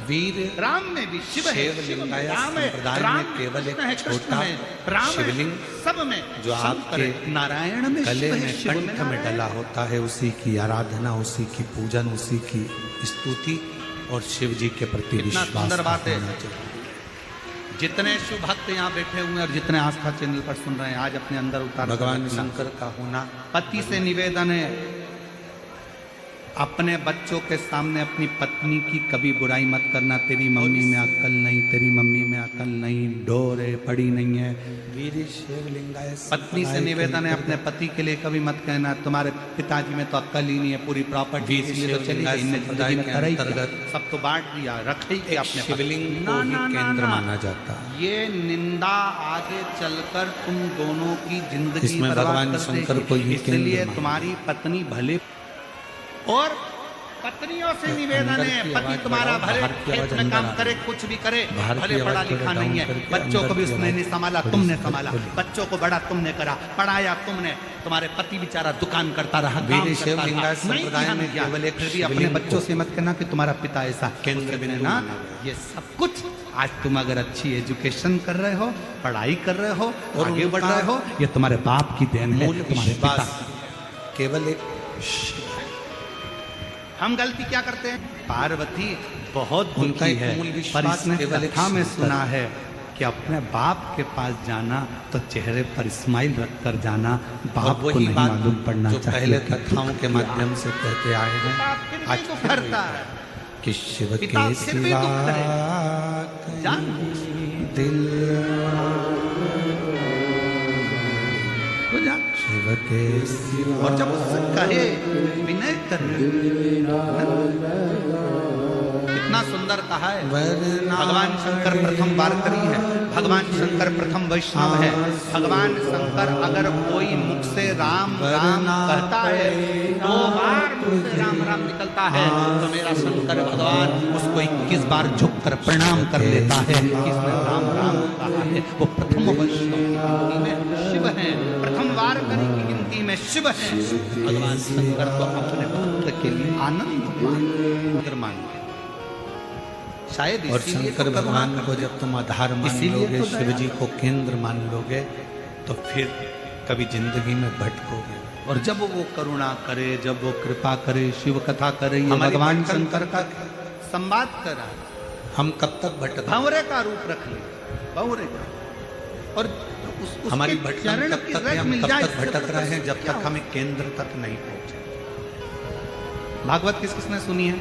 वीर राम में भी शिव है, लिंगायत राम है, संप्रदाय राम में केवल एक है, कृष्ण छोटा है, राम है, शिवलिंग सब में जो आपके नारायण में गले शिव है, में शिव कंठ में डला होता है, उसी की आराधना, उसी की पूजन, उसी की स्तुति और शिव जी के प्रति विश्वास सुंदर बात है। होना चाहिए। जितने शिव भक्त यहाँ बैठे हुए हैं और जितने आस्था चैनल पर सुन रहे हैं, आज अपने अंदर उतार भगवान शंकर का होना। पति से निवेदन है, अपने बच्चों के सामने अपनी पत्नी की कभी बुराई मत करना। तेरी मम्मी में अक्ल नहीं, तेरी मम्मी में अक्ल नहीं, डोरे पड़ी नहीं है। वीर शिव लिंगायत पत्नी से निवेदन है, अपने पति के लिए कभी मत कहना तुम्हारे पिताजी में तो अक्ल ही नहीं है, पूरी प्रॉपर्टी इसलिए तो चली गई, जिंदगी में कर ही क्या, सब तो बांट दिया, रख ही क्या अपने शिवलिंग को ही केंद्र माना जाता है। ये निंदा आगे चलकर तुम दोनों की जिंदगी इसमें भगवान शंकर को ही इसलिए तुम्हारी पत्नी भले, और पत्नियों से निवेदन है, पति तुम्हारा भले खेत में काम करे, कुछ भी करे, भले पढ़ा लिखा नहीं है, बच्चों को भी उसने नहीं संभाला, तुमने संभाला, बच्चों को बड़ा तुमने करा, पढ़ाया तुमने, तुम्हारे पति बेचारा दुकान करता रहा, वीर शिव लिंगायत संप्रदाय में केवल एक फिर भी अपने बच्चों से मत कहना कि तुम्हारा पिता ऐसा केंद्र में ना। ये सब कुछ आज तुम अगर अच्छी एजुकेशन कर रहे हो, पढ़ाई कर रहे हो और आगे बढ़ रहे हो, ये तुम्हारे बाप की देन है, तुम्हारे पिता केवल एक। हम गलती क्या करते हैं? पार्वती बहुत उनका दुखी है, मूल पर विश्वास इसने केवल कथा में सुना है कि अपने बाप के पास जाना तो चेहरे पर स्माइल रखकर जाना, बाप को नहीं मालूम पड़ना जो चाहिए। पहले कथाओं के माध्यम से कहते आए हैं, आज करता है कि शिव के पिता फिर भी सिवा दुख करे। जान दिल तो जा, शिव के सिवा। और जब उससे कहे विनय कर, कितना सुंदर कहा है। भगवान शंकर प्रथम वारकरी है, भगवान शंकर प्रथम वैष्णव है। भगवान शंकर अगर कोई मुख से राम राम कहता है, 2 बार मुख से राम राम निकलता है, तो मेरा शंकर भगवान उसको 21 बार झुककर प्रणाम कर लेता है। किसने राम राम कहा है, वो प्रथम वैष्णव की गिनती में शिव है, प्रथम वारकरी की गिनती में शिव है। भगवान शंकर को अपने भक्त के लिए आनंद मान, शायद और शंकर भगवान को जब तुम आधार मान लोगे, तो शिव जी को केंद्र मान लोगे, तो फिर कभी जिंदगी में भटकोगे। और जब वो करुणा करे, जब वो कृपा करे, शिव कथा करे, ये भगवान शंकर का संवाद करा, हम कब तक भटक, भंवरे का रूप रख ले, भंवरे का। और हमारी भटकन कब तक है, हम कब तक भटक रहे हैं, जब तक हमें केंद्र तक नहीं पहुंचे। भागवत किस किसने सुनी है?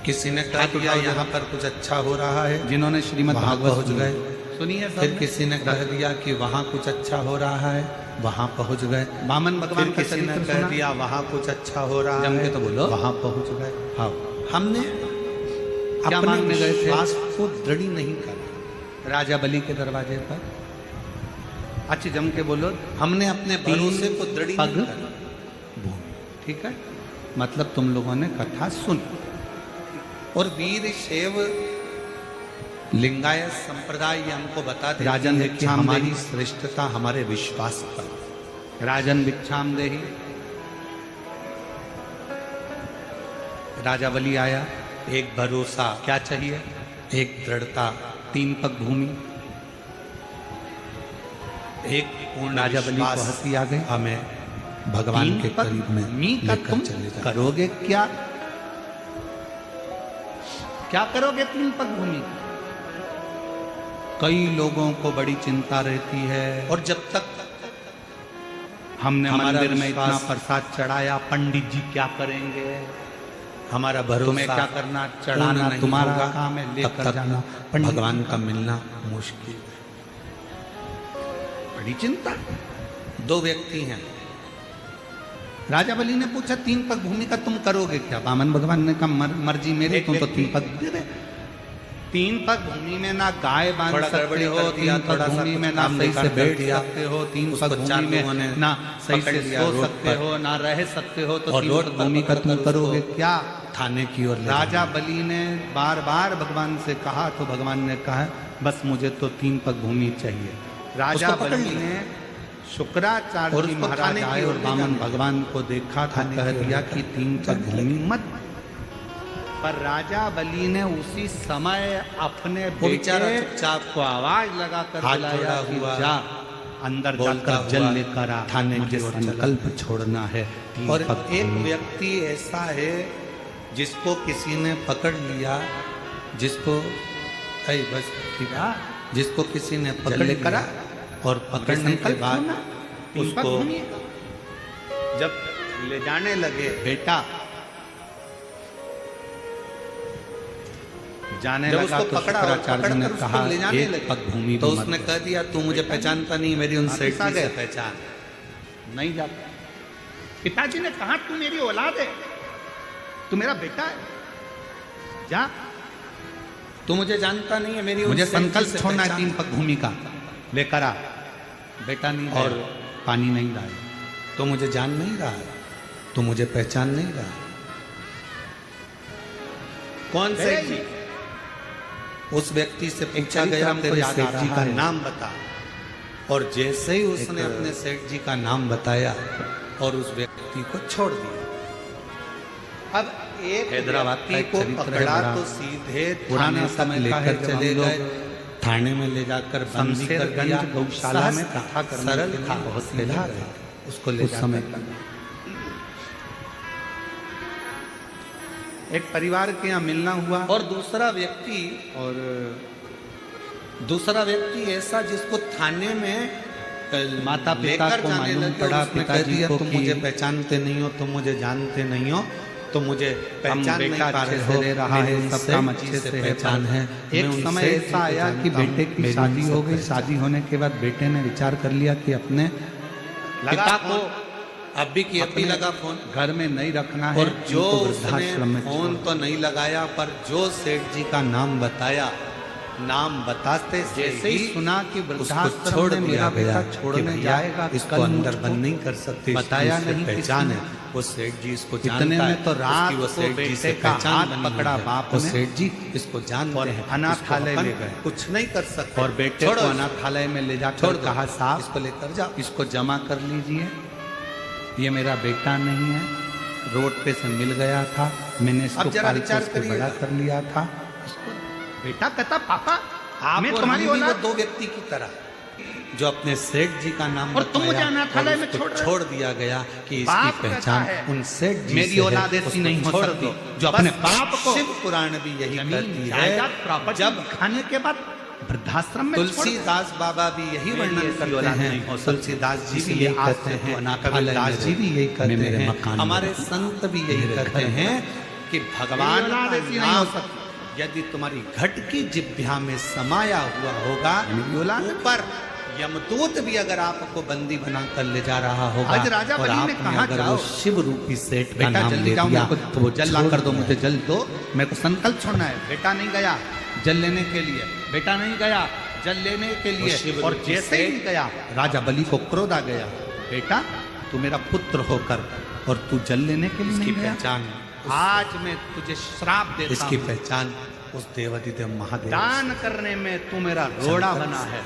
किसी ने कहा दिया यहाँ पर कुछ अच्छा हो रहा है, जिन्होंने श्रीमद् भागवत पहुंच गए, सुनी है। फिर किसी ने कह दिया कि वहाँ कुछ अच्छा हो रहा है, वहाँ पहुंच गए। वामन भगवान का किसी ने कह दिया वहाँ कुछ अच्छा हो रहा जम है, के तो बोलो, वहाँ पहुंच गए। हाँ, हमने क्या अपने मांगने गए थे? विश्वास को दृढ़ नहीं करा। राजा बलि के दरवाजे पर अच्छी जम के बोलो, हमने अपने भरोसे को दृढ़ नहीं पग करा। ठीक है, मतलब तुम लोगों ने कथा सुन। और वीर शैव लिंगायत संप्रदाय ये हमको बताते राजन है कि हमारी श्रेष्ठता हमारे विश्वास पर। राजन भिक्षाम देहि, राजा बलि आया, एक भरोसा, क्या चाहिए? एक दृढ़ता, 3 पग भूमि। एक पूर्ण राजा बलि को विश्वास हंसी आ गई, हमें भगवान के करीब में लेकर तुम चले जाए। करोगे क्या? क्या करोगे 3 पग भूमि? कई लोगों को बड़ी चिंता रहती है, और जब तक हमने हमारा मंदिर में इतना विश्वास- प्रसाद चढ़ाया, पंडित जी क्या करेंगे? हमारा भरोसा तुम्हें क्या करना, चढ़ाना नहीं तुम्हारा होगा, काम है, तब लेकर तक जाना। भगवान का मिलना मुश्किल। बड़ी चिंता। 2 व्यक्ति हैं, राजा बलि ने पूछा 3 पग भूमि का तुम करोगे क्या? वामन भगवान ने कहा मर्जी मेरी, तुम तो 3 पग दे दे। 3 पग भूमि में ना गाय बांध सकते हो, 3 पग भूमि में ना सही से बैठ सकते हो, 3 पग भूमि में ना सही से सो सकते हो, ना रह सकते हो, तो 3 पग भूमि का तुम करोगे क्या? थाने की ओर राजा बलि ने बार बार भगवान से कहा, तो भगवान ने कहा बस मुझे तो 3 पग भूमि चाहिए। राजा बलि ने शुक्राचार्य जी महाराज आए और वामन भगवान को देखा था, कह दिया कि 3 पग भूमि मत। पर राजा बलि ने उसी समय अपने बेचारा बेटे चुपचाप को आवाज लगाकर हाथ बुलाया जोड़ा कि हुआ, जा अंदर बोलता जाकर जल हुआ लेकर आ, थाने मुझे की ओर चला। संकल्प छोड़ना है। और दीपक एक भूमि। व्यक्ति ऐसा है जिसको किसी ने पकड़ लिया, जिसको बस ठीक है, जिसको किसी ने पकड़ लेकर लिया आ, और पकड़ने के संकल्प बाद होना, दीपक उसको भूमि। जब ले जाने लगे बेटा जाने जब लगा उसको तो पकड़ा और शुक्राचार्य ने पकड़कर उसको कहा ले जाने एक लगे, पग भूमि तो भी मत उसने दो। कह दिया तू मुझे पहचानता नहीं, मेरी उन सेठ वापिस आ जी से गए। पहचान। नहीं जाता। पिताजी ने कहा तू मेरी औलाद है, तू मेरा बेटा है, जा। तू मुझे जानता नहीं है, मेरी उन मुझे सेठ जी संकल्प से छोड़ना है पहचान। 3 पग भूमि का, लेकर आ। बेटा नहीं और पानी नहीं लाया। तो मुझे जान नहीं रहा, तो मुझे पहचान नहीं रहा। कौन सेठ जी? उस व्यक्ति से पूछा चरित्र गया हमको तेरे याद आ सेठ जी रहा का है। नाम बता, और जैसे ही उसने अपने सेठ जी का नाम बताया और उस व्यक्ति को छोड़ दिया। अब एक हैदराबाद का व्यक्ति एक को चरित्र है पकड़ा बड़ा। तो सीधे पुराने थाने समय तक का है लेकर जब हम चले लोग गए, थाने में ले जाकर बंदी कर शमशेरगंज दिया। गौशाला में सहज कथा करने सरल के लिए था, बहुत सीधा सीधा था, था उसको ले उस समय जाकर। एक परिवार के यहाँ मिलना हुआ और दूसरा व्यक्ति ऐसा जिसको थाने में माता पिता लेकर को जाने मालूम लगे, पड़ा उसने कह पिताजी दिया को तुम कि मुझे पहचानते नहीं हो, तुम मुझे जानते नहीं हो, तो मुझे पहचान नहीं बेटा पा अच्छे रहे से हो, ले रहा मेरी है, उन सब सेठ काम जी अच्छे से से पहचान है। एक मैं उन समय सेठ जी ऐसा को आया कि जानता हूं, बेटे की मेरी शादी उनसे हो गई। पहचान। शादी होने के बाद बेटे ने विचार कर लिया कि अपने पिता को अब भी किया अपने लगा फोन, घर में नहीं रखना है, और जो इनको उसने वृद्धाश्रम में फोन तो नहीं लगाया, पर जो सेठ जी का नाम बताया, नाम बताते जैसे ही सुना कि उसको वृद्धाश्रम छोड़ में दिया मेरा गया बेटा कि छोड़ने भैया, जाएगा, इसको कल अंदर मुझको बंद नहीं कर सकते, बताया इसकी नहीं पहचान किसी है, वो सेठ जी इसको इतने जानता में है, तो रात उसकी वो को सेठ जी से बेटे का पहचान हाथ बनी पकड़ा हुई है। बाप वो ने सेठ जी इसको जानते और हैं, अनाथालय इसको ले अपन गए। कुछ नहीं कर सकते, और बेटे छोड़ो को इसको। अनाथालय में ले छोड़ जाकर दो, कहा साहब इसको लेकर जाओ। इसको जमा कर लीजिए, ये मेरा बेटा नहीं है, रोड पे से मिल गया था, मैंने इसको अब जरा पाल विचार पोस के करिएगा। बड़ा कर लिया था। इसको बेटा कहता पापा आप मैं और तुम्हारी हम भी वो औलाद, दो व्यक्ति की तरह जो अपने सेठ जी का नाम और तुम बताया मुझे अनाथालय और में उसको छोड़ रहे हो। छोड़ दिया गया कि इसकी बाप कहता पहचान है, उन सेठ जी मेरी से है, औलाद ऐसी उसको नहीं हो छोड़ सकती दो। जो बस अपने बाप को शिव पुराण भी यही जमीन कहती जायदाद है। प्रॉपर्टी जब खाने के बाद वृद्धाश्रम में छोड़ दे। तुलसीदास बाबा भी यही मेरी वर्णन ऐसी करते औलाद हैं, नहीं हो सकती। तुलसीदास जी भी इसलिए यही आज कहते से तू हैं, अनाथालय कबीरदास में जी भी यही मैं कहते मेरे हैं, मकान में हमारे रहूं। संत भी यही मेरे कहते घर में हैं कि भगवान मेरी औलाद का ऐसी नहीं हो नाम सकती। यदि तुम्हारी घट की जिभ्या में समाया हुआ होगा, मेरी औलाद है। ऊपर यमदूत भी अगर आपको बंदी बनाकर ले जा रहा होगा, आज राजा और बलि ने आपने कहा अगर जाओ, वो शिव रूपी सेठ का बेटा नाम जल्दी ले जाओ, दिया, मेरे को तो वो जल ला कर दो, छोड़ मुझे दिया। जल दो, मेरे को संकल्प छोड़ना है। बेटा नहीं गया जल लेने के लिए, बेटा नहीं गया जल लेने के लिए, शिव और रूपी जैसे ही सेठ गया राजा बलि को क्रोध आ गया, बेटा तू मेरा पुत्र होकर और तू जल लेने के लिए इसकी नहीं गया, पहचान, आज मैं तुझे श्राप देता इसकी हूं। पहचान उस देवादिदेव महादेव दान करने में तू मेरा रोड़ा बना है,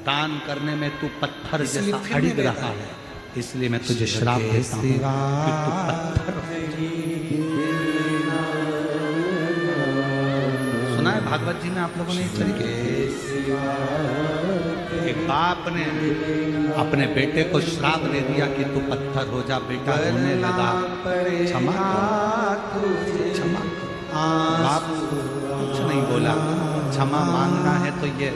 दान करने में तू पत्थर इसलिए जैसा फिर अड़िग मैं रहा कहता है, इसलिए मैं तुझे श्राप देता हूं कि तू पत्थर हो जा। सुना है भागवत जी में आप लोगों ने एक तरीके एक बाप ने अपने बेटे को श्राप दे दिया कि तू पत्थर हो जा, बेटा रोने लगा, क्षमा क्षमा, बाप कुछ नहीं बोला, क्षमा मांगना है तो ये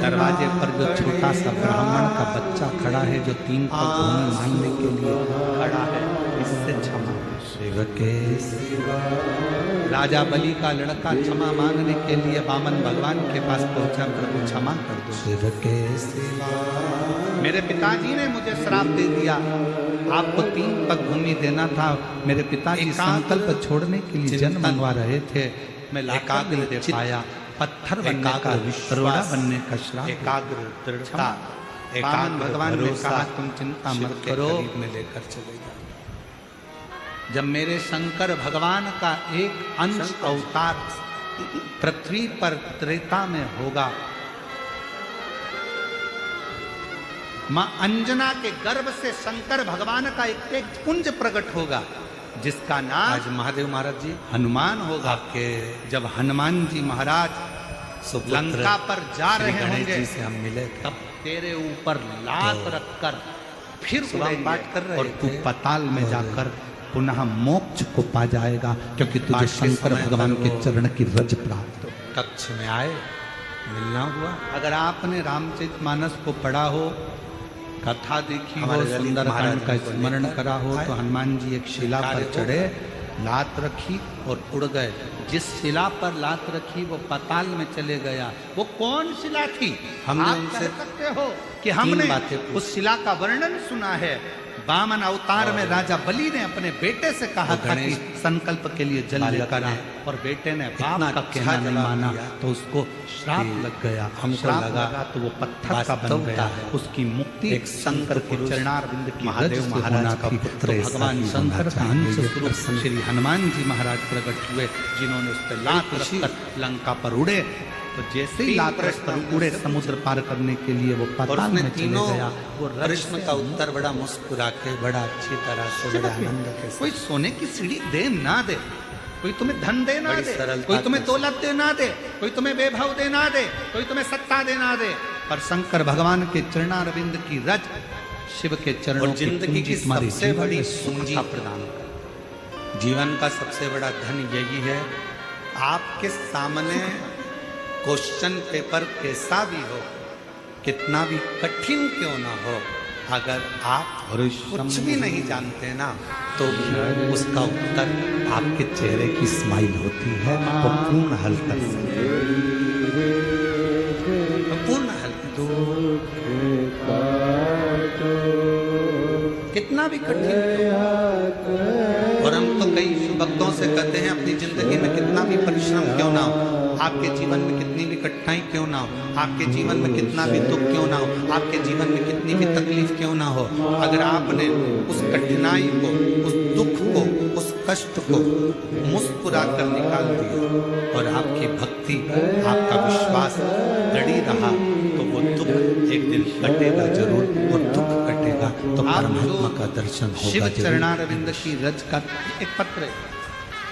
दरवाजे पर जो छोटा सा ब्राह्मण का बच्चा खड़ा है जो 3 पग भूमि मांगने के लिए खड़ा है, इससे क्षमा। शिव के राजा बलि का लड़का क्षमा मांगने के लिए वामन भगवान के पास पहुंचा, प्रभु क्षमा कर दो। शिव के मेरे पिताजी ने मुझे श्राप दे दिया, आपको 3 पग भूमि देना था, मेरे पिताजी संकल्प छोड़ने के लिए जन्म मनवा रहे थे, मैं लाकर नहीं दे पाया, पत्थर बनने का, रोड़ा बनने का श्राप। एकाग्र दृढ़ता, वामन भगवान ने भरोसा, कहा तुम चिंता शिव मत के करो, करीब में लेकर चले जाओ। जब मेरे शंकर भगवान का एक अंश अवतार पृथ्वी पर त्रेता में होगा, मां अंजना के गर्भ से शंकर भगवान का एक पुंज प्रकट होगा, जिसका नाम आज महादेव महाराज जी हनुमान होगा। आपके जब हनुमान जी महाराज सुपुत्र लंका पर जा श्री रहे गणेश होंगे जी से हम मिले थे। तब तेरे ऊपर लात तो रखकर फिर सुबह उड़ेंगे पाठ कर रहे और तू थे। पताल में और जाकर पुनः मोक्ष को पा जाएगा, क्योंकि तुझे पाठ के शंकर समय भगवान पर के वो चरण की रज प्राप्त हो। कक्ष में आए, मिलना हुआ। अगर आपने रामचरितमानस को पढ़ा हो, कथा देखी हो, हमारे ललित सुंदरकांड महाराज का जी को स्मरण लेकर करा हो, आए। तो हनुमान जी एक शिला पर कार्य चढ़े, लात रखी और उड़ गए। जिस शिला पर लात रखी वो पाताल में चले गया। वो कौन शिला थी? हमने आप उनसे कह सकते हो कि हमने बातें पूछी। उस शिला का वर्णन सुना है। वामन अवतार में राजा बलि ने अपने बेटे से कहा था कि संकल्प के लिए जल बालक लेकर आ, ने और बेटे ने बाप इतना का अच्छा कहना नहीं जवाब माना, दिया तो उसको श्राप कि लग गया। हमको श्राप लगा तो वो पत्थर का वास्तव बन गया। है। उसकी मुक्ति एक शंकर के पुरुष चरणारविंद की महादेव रज से महाराज होना का थी। पुत्र तो ऐसा भगवान ही शंकर होना का अंश चाहिए। स्वरूप श्री हनुमान जी महाराज प्रकट हुए, जिन्होंने उस पर लात खुशी। रखकर लंका पर उड़े। तो जैसे ही तीन लात प्रश्न रखकर हमने उड़े उससे समुद्र पार करने के लिए वो और पाताल उसने में चले तीनों गया। वो रज प्रश्न से का उत्तर बड़ा मुस्कुरा के, बड़ा अच्छी तरह से, बड़े आनंद के साथ। कोई सोने की सीढ़ी दे ना दे, कोई तुम्हें धन दे ना बड़ी दे, सरलता कोई तुम्हें के दौलत दे ना दे, कोई तुम्हें वैभव दे ना दे, कोई तुम्हें सत्ता दे ना दे, पर शंकर भगवान के चरणारविंद की रज, शिव के चरणों और जिंदगी की तुम्हारे सबसे जीवन बड़ी में सुख पूंजी का प्रदान कर। जीवन का सबसे बड़ा धन यही है, आपके सामने क्वेश्चन पेपर कैसा भी हो, कितना भी कठिन क्यों ना हो, अगर आप कुछ भी नहीं जानते ना, तो भी उसका उत्तर आपके चेहरे की स्माइल होती है, वो पूर्ण हल कर सकते हैं। पूर्ण हल कितना भी कठिन क्यों हो। और हम तो कई भक्तों से कहते हैं अपनी जिंदगी में कितना भी परिश्रम क्यों ना हो, आपके जीवन में कितनी भी कठिनाई क्यों ना हो, आपके जीवन में कितना भी दुख क्यों ना हो, आपके जीवन में कितनी भी तकलीफ क्यों ना हो, अगर आपने उस कठिनाई को, उस दुख को, उस कष्ट को मुस्कुरा कर निकाल दिया और आपकी भक्ति, आपका विश्वास दृढ़ी रहा, तो वो दुख एक दिन कटेगा जरूर, और दुख कटेगा तो परमात्मा का दर्शन होगा। शिव जरूर। चरणारविंद की रज का एक पत्र है,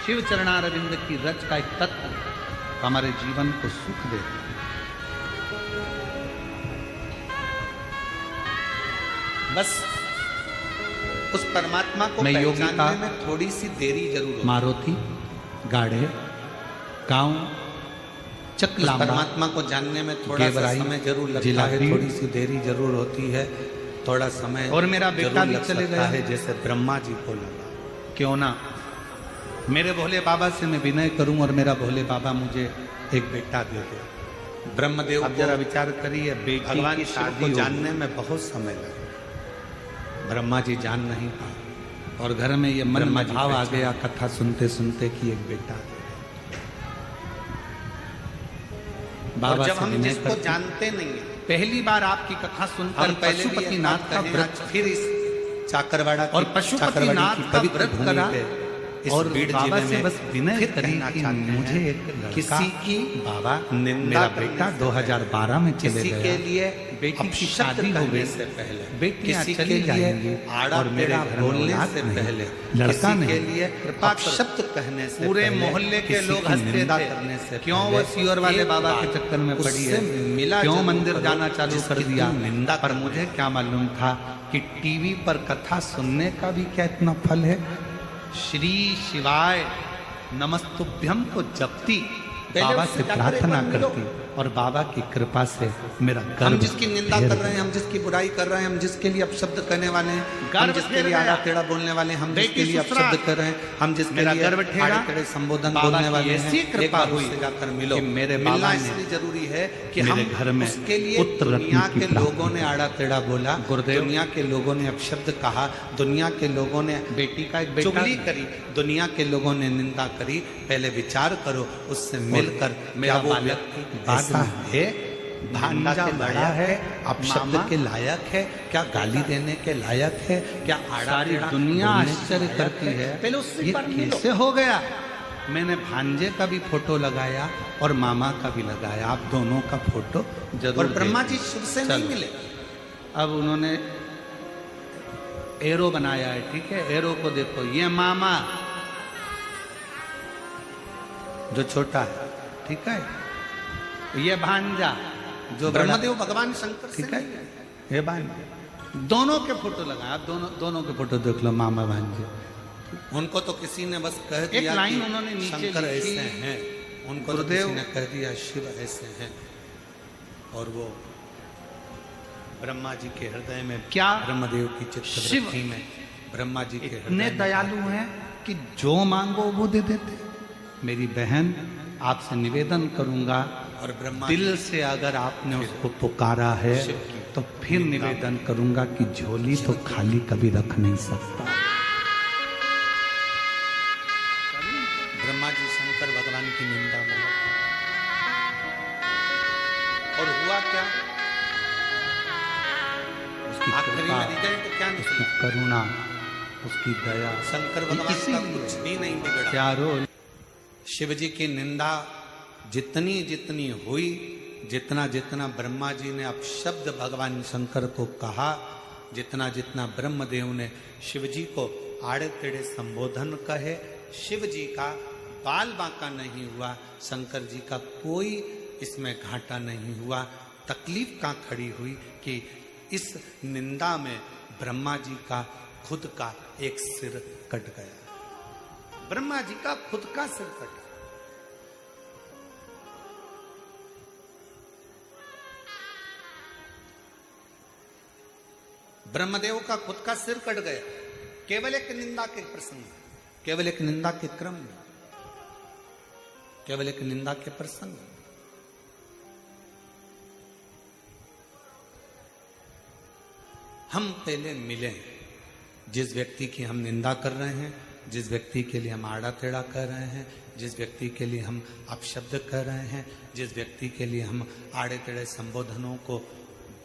शिव चरणारविंद की रज का एक तत्व हमारे जीवन को सुख दे। बस उस परमात्मा को मैं योगी पहचानने का में थोड़ी सी देरी जरूर होती है। मारुति, गाढ़े, गांव, उस चकलामा, परमात्मा को जानने में थोड़ा सा गेवराई, समय जरूर लगता है, जिलापी, थोड़ी सी देरी जरूर होती है, थोड़ा समय और मेरा बेटा जरूर भी लग चले सकता गया है, जैसे ब्रह्मा जी को लगा। क्यों ना मेरे भोले बाबा से मैं विनय करूं और मेरा भोले बाबा मुझे एक बेटा दे दे। ब्रह्मदेव अब को जरा विचार करिए, बेटी भगवान की शिव शादी को होगी। जानने में बहुत समय लगा, ब्रह्मा जी जान नहीं पाए, और घर में ये मन ब्रह्मा में जी भाव आ पहचान। गया कथा सुनते सुनते कि एक बेटा दे दे। और बाबा जब से हम विनय जिसको करके, जानते नहीं है, पहली बार आपकी कथा सुनकर हम पहले भी एक पशुपतिनाथ बात का कहें, व्रत, आज फिर इस चाकरवाड़ा की- और चाकरवाड़ी पशुपतिनाथ की का पवित्र व्रत भूमि करा, पे, इस और भीड़ बाबा जिले से में बस विनय फिर करी कहना कि चाहते मुझे हैं, एक लड़का, किसी की बाबा निंदा मेरा करने बेटा से 2012 में चले किसी गया, के लिए बेटी की अपशब्द शादी हो कहने गई, से पहले, बेटियां किसी चली के लिए जाएंगी, आड़ा और मेरे टेढ़ा घर में बोलने औलाद से नहीं, पहले, लड़का किसी नहीं, के लिए कृपा करो। अपशब्द कहने से पूरे पहले, मोहल्ले के किसी लोग की हंसते निंदा थे, करने से क्यों पहले वो सीवर वाले एक बाबा के बात चक्कर में पड़ी उससे है, मिला क्यों जरूर मंदिर करो, जाना चालू कर जिसकी दिया, तुम निंदा पर करते मुझे क्या मालूम था कि टीवी पर कथा सुनने का भी क्या इतना फल है। श्री शिवाय नमस्तुभ्यम को जपती, बाबा उससे से जाकर एक प्रार्थना बार मिलो। करती, और बाबा की कृपा से मेरा हम गर्व जिसकी निंदा ढेर कर रहे हैं, हम जिसकी बुराई कर रहे हैं, हम जिसके लिए अपशब्द कहने वाले हैं, हम गर्व जिसके ढेर लिए गया। आड़ा टेढ़ा बोलने वाले हैं, हम बेटी जिसके लिए ससुराल, अपशब्द कर रहे हैं, हम जिसके मेरा लिए गर्व ठेरा, आड़े टेढ़े संबोधन बाबा बोलने की वाले हैं, ऐसी एक कृपा बार हुई उससे जाकर मिलो। कि मेरे मिलना बाबा ने इसलिए जरूरी है कि मेरे हम घर में उसके लिए पुत्र रत्न दुनिया की के प्राप्ति लोगों ने आड़ा टेढ़ा बोला, गुरुदेव, दुनिया के लोगों ने अपशब्द कहा, दुनिया के लोगों ने बेटी का एक बेटा चुगली करी, दुनिया के लोगों ने निंदा करी, पहले विचार करो, उससे मिलकर मेरा क्या वो बालक व्यक्ति ऐसा ऐसा है, भांजा भांजा के बड़ा लायक है, है, अपशब्द मामा के लायक है, क्या गाली देने के लायक है, क्या आड़ा सारी टेढ़ा दुनिया बोलने के आश्चर्य लायक करती है, पहले उससे ये पर मिलो। कैसे हो गया। मैंने भांजे का भी फोटो लगाया और मामा का भी लगाया, आप दोनों का फोटो जरूर और ब्रह्मा जी देखिए। शिव से नहीं चलो। मिले, अब उन्होंने एरो बनाया है, ठीक है। एरो को देखो, ये मामा जो छोटा है, ठीक है, ये भांजा जो ब्रह्मदेव भगवान शंकर, ठीक है, ये भांजा, दोनों के फोटो लगाए। आप दोनों के फोटो देख लो, मामा भांजे। उनको तो किसी ने बस कह दिया एक लाइन उन्होंने नीचे शंकर लिखी, ऐसे हैं, उनको तो किसी ने कह दिया शिव ऐसे हैं, और वो ब्रह्मा जी के हृदय में, क्या ब्रह्मदेव की चित्रवृत्ति में ब्रह्मा जी के इतने दयालु हैं कि जो मांगो वो दे देते। मेरी बहन, आपसे निवेदन करूंगा, और ब्रह्मा दिल से अगर आपने उसको पुकारा है तो फिर निवेदन करूंगा कि झोली तो खाली कभी रख नहीं सकता। ब्रह्मा जी शंकर भगवान की निंदा में, और हुआ क्या, उसकी आखिरी कृपा, में रिजल्ट क्या उसकी निकला? करुणा, उसकी दया, शंकर भगवान का कुछ भी नहीं बिगड़ा। चारों शिव जी की निंदा जितनी जितनी हुई, जितना जितना ब्रह्मा जी ने अपशब्द भगवान शंकर को कहा, जितना जितना ब्रह्मदेव ने शिव जी को आड़े टेढ़े संबोधन कहे, शिव जी का बाल बांका नहीं हुआ, शंकर जी का कोई इसमें घाटा नहीं हुआ। तकलीफ कहाँ खड़ी हुई कि इस निंदा में ब्रह्मा जी का खुद का एक सिर कट गया। ब्रह्मा जी का खुद का सिर कट गया। ब्रह्मदेव का खुद का सिर कट गया, केवल एक निंदा के प्रसंग, केवल एक निंदा के क्रम में, केवल एक निंदा के प्रसंग। हम पहले मिले, जिस व्यक्ति की हम निंदा कर रहे हैं, जिस व्यक्ति के लिए हम आड़ा टेढ़ा कर रहे हैं, जिस व्यक्ति के लिए हम अपशब्द कर रहे हैं, जिस व्यक्ति के लिए हम आड़े टेढ़े संबोधनों को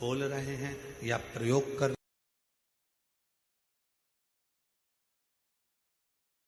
बोल रहे हैं या प्रयोग कर